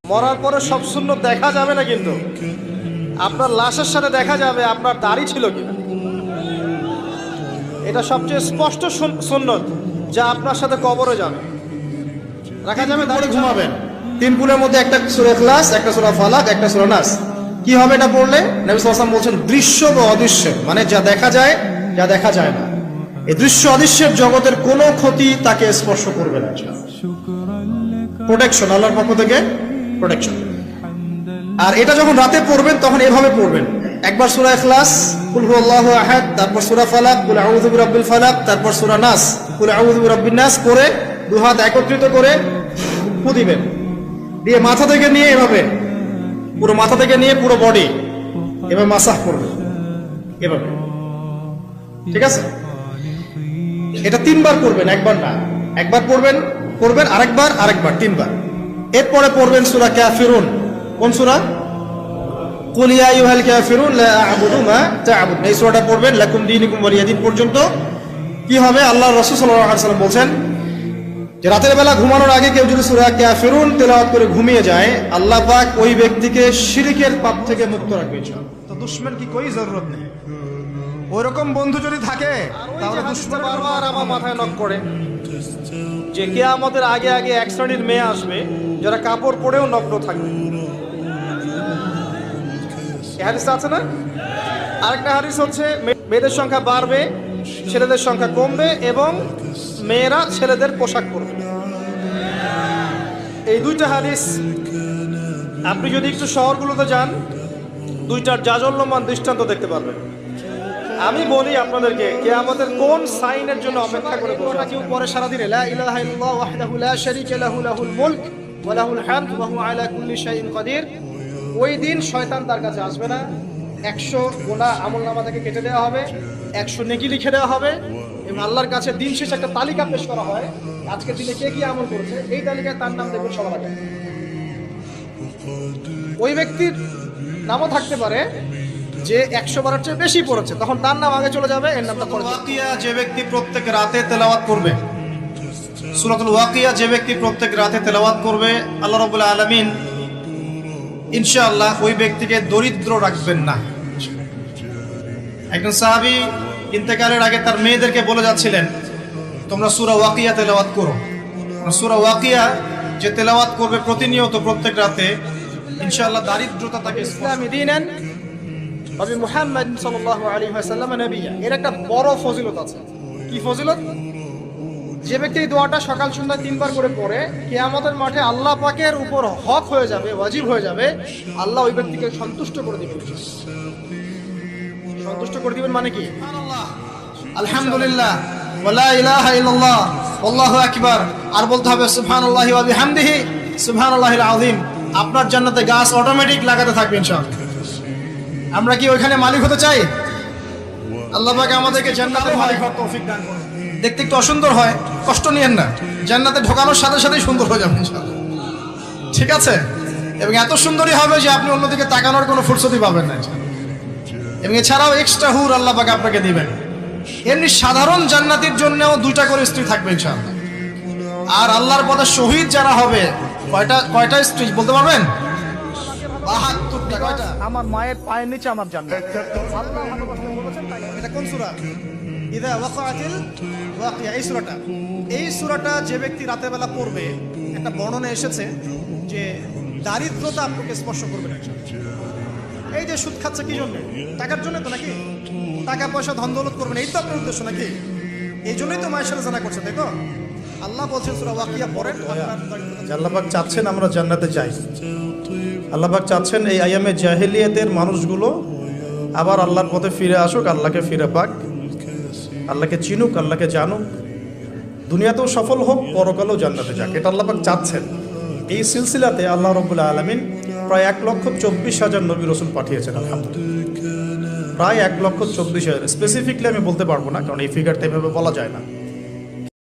মরার পরে সব সুন্নত দেখা যাবে না, কিন্তু আপনার লাশের সাথে দেখা যাবে আপনার দাড়ি ছিল কিনা। এটা সবচেয়ে স্পষ্ট সুন্নত যা আপনার সাথে কবরে যাবে। রাখা যাবে দাড়ি। ঘুমাবেন তিন কুলের মধ্যে একটা সূরা ইখলাস, একটা সূরা ফালাক, একটা সূরা নাস। কি হবে এটা পড়লে? নবী সাল্লাল্লাহু আলাইহি ওয়াসাল্লাম বলছেন দৃশ্য বা অদৃশ্য, মানে যা দেখা যায় যা দেখা যায় না, এই দৃশ্য অদৃশ্যের জগতের কোনো ক্ষতি তাকে স্পর্শ করবে না। প্রোটেকশন, আল্লাহর পক্ষ থেকে প্রোটেকশন। আর এটা যখন রাতে পড়বেন তখন এভাবে পড়বেন, একবার সূরা ইখলাস কুল হুয়াল্লাহু আহাদ, তারপর সূরা ফালাক কুল আউযু বিরাব্বিল ফালাক, তারপর সূরা নাস কুল আউযু বিরাব্বিন নাস করে দুই হাত একত্রিত করে ফু দিবেন, দিয়ে মাথা থেকে নিয়ে এভাবে পুরো মাথা থেকে নিয়ে পুরো বডি এভাবে মাসাজ করবেন এভাবে, ঠিক আছে? এটা তিনবার করবেন, একবার না। একবার পড়বেন আরেকবার তিনবার। এরপরে পড়বেন সূরা কাফিরুন। কোন সূরা? কুল ইয়া আইয়ুহাল কাফিরুন লা আ'বুদু মা তা'বুদুন। এই সূরাটা পড়বেন লাকুম দীনুকুম ওয়ালিয়া দীন পর্যন্ত। কি হবে? আল্লাহর রাসূল সাল্লাল্লাহু আলাইহি ওয়াসাল্লাম বলেন যে রাতের বেলা ঘুমানোর আগে কেউ যদি সূরা কাফিরুন তেলাওয়াত করে ঘুমিয়ে যায়, আল্লাহ পাক ওই ব্যক্তিকে শিরকের পাপ থেকে মুক্ত রাখবে ইনশাআল্লাহ। তো দুশমন কি কোই জরুরত নেই। ওইরকম বন্ধু যদি থাকে তাহলে দুশমন বারবার আমার মাথায় নক করে যে কিয়ামতের আগে আগে এক শ্রেণীর মেয়ে আসবে যারা কাপড় পরেও নগ্ন থাকবে। এই হাদিস আছে না? আরেকটা হাদিস হচ্ছে মেয়েদের সংখ্যা বাড়বে, ছেলেদের সংখ্যা কমবে, এবং মেয়েরা ছেলেদের পোশাক পরবে। এই দুইটা হাদিস আপনি যদি একটু শহরগুলোতে যান, দুইটার জাজল্যমান দৃষ্টান্ত দেখতে পারবেন। আমি বলি আপনাদেরকে, কিয়ামতের কোন সাইনের জন্য অপেক্ষা করে বসে আছি? উপরে সারা দিনে লা ইলাহা ইল্লাল্লাহ ওয়াহদাহু লা শারীকা লাহু লাহুল মুলক ওয়া লাহুল হামদ ওয়া হুয়া আলা কুল্লি শাইইন কাদির। ওই দিন শয়তান তার কাছে আসবে না। 100 গোনা আমলনামা থেকে কেটে দেওয়া হবে, 100 নেকি লিখে দেওয়া হবে, এবং আল্লাহর কাছে দিন শেষে একটা তালিকা পেশ করা হয়, আজকের দিনে কে কি আমল করেছে, এই তালিকায় তার নাম দেখবেন সবার আগে। ওই ব্যক্তির নামও থাকতে পারে যে 100 বারের চেয়ে বেশি পড়েছে, তখন তার নাম আগে চলে যাবে, এর নামটা পরে। ওয়াকিয়া যে ব্যক্তি প্রত্যেক রাতে তেলাওয়াত করবে, সূরাতুল ওয়াকিয়া যে ব্যক্তি প্রত্যেক রাতে তেলাওয়াত করবে, আল্লাহ রাব্বুল আলামিন ইনশাআল্লাহ ওই ব্যক্তিকে দরিদ্র রাখবেন না। একজন সাহাবী ইন্তেকালের আগে তার মেয়েদেরকে বলে যাচ্ছিলেন, তোমরা সূরা ওয়াকিয়া তেলাওয়াত করো। সূরা ওয়াকিয়া যে তেলাওয়াত করবে প্রতিনিয়ত প্রত্যেক রাতে, ইনশাআল্লাহ দারিদ্রতা তাকে ইসলামী দ্বীনান নবী মুহাম্মদ সাল্লাল্লাহু আলাইহি ওয়াসাল্লাম নবিয়া। এর একটা বড় ফজিলত আছে। কি ফজিলত? যে ব্যক্তি এই দোয়াটা সকাল সন্ধ্যা 3 বার করে পড়ে, কিয়ামতের মাঠে আল্লাহ পাকের উপর হক হয়ে যাবে, ওয়াজিব হয়ে যাবে, আল্লাহ ওই ব্যক্তিকে সন্তুষ্ট করে দিবেন। সন্তুষ্ট করে দিবেন মানে কি? সুবহানাল্লাহ, আলহামদুলিল্লাহ, ওয়া লা ইলাহা ইল্লাল্লাহ, আল্লাহু আকবার। আর বলতে হবে সুবহানাল্লাহি ওয়া বিহামদিহি সুবহানাল্লাহিল আযীম। আপনার জান্নাতে গাছ অটোমেটিক লাগাতে থাকবে ইনশাআল্লাহ। আমরা কি ওইখানে মালিক হতে চাই? আল্লাহ পাক আমাদেরকে জান্নাতের মালিক হওয়ার তৌফিক দান করুন। দেখতে একটু অসুন্দর হয়, কষ্ট নিয়েন না, জান্নাতে ঢোকানোর সাথে সাথেই সুন্দর হয়ে যাবে ইনশাআল্লাহ, ঠিক আছে? এবং এত সুন্দরই হবে যে আপনি অন্যদিকে তাকানোর কোনো ফুরসতই পাবেন না। এবং এছাড়াও এক্সট্রা হুর আল্লাহ পাক আপনাকে দিবেন। এমনি সাধারণ জান্নাতীর জন্যও 2টা করে স্ত্রী থাকবে ইনশাআল্লাহ। আর আল্লাহর পথে শহীদ যারা হবে, কয়টা স্ত্রী বলতে পারবেন? 72টা। কয়টা? আমার মায়ের পায়ের নিচে আমার জান্নাত। আল্লাহ ভালোবাসতে বলেছেন তাই। এটা কোন সূরা? ইযা ওয়াকাআতিল ওয়াকিয়া, এই সূরাটা। এই সূরাটা যে ব্যক্তি রাতের বেলা পড়বে, একটা বর্ণনা এসেছে যে দারিদ্রতা আপনাকে স্পর্শ করবে না। এই যে সুদ খাচ্ছে কি জন্য? টাকার জন্য তো নাকি? টাকা পয়সা ধন দৌলত করবেন, এই তো আপনার উদ্দেশ্য নাকি? এই জন্যই তো মায়ের সাথে জানা করছে, তাই তো? আল্লাহ বলছেন সূরা ওয়াকিয়া পড়েন। আল্লাহ পাক চাচ্ছেন আমরা জান্নাতে যাই। আল্লাহ পাক চাচ্ছেন এই আয়ামে জাহেলিয়াতের মানুষগুলো আবার আল্লাহর পথে ফিরে আসুক, আল্লাহকে ফিরে পাক, আল্লাহকে চিনুক, আল্লাহকে জানুক, দুনিয়াতেও সফল হোক, পরকালেও জান্নাতে যাক। এটা আল্লাহ পাক চাচ্ছেন। এই সিলসিলাতে আল্লাহ রাব্বুল আলামিন প্রায় 1,24,000 নবী রাসূল পাঠিয়েছেন। আলহামদুলিল্লাহ, প্রায় 1,24,000। স্পেসিফিকলি আমি বলতে পারবো না, কারণ এই ফিগারটা এভাবে বলা যায় না।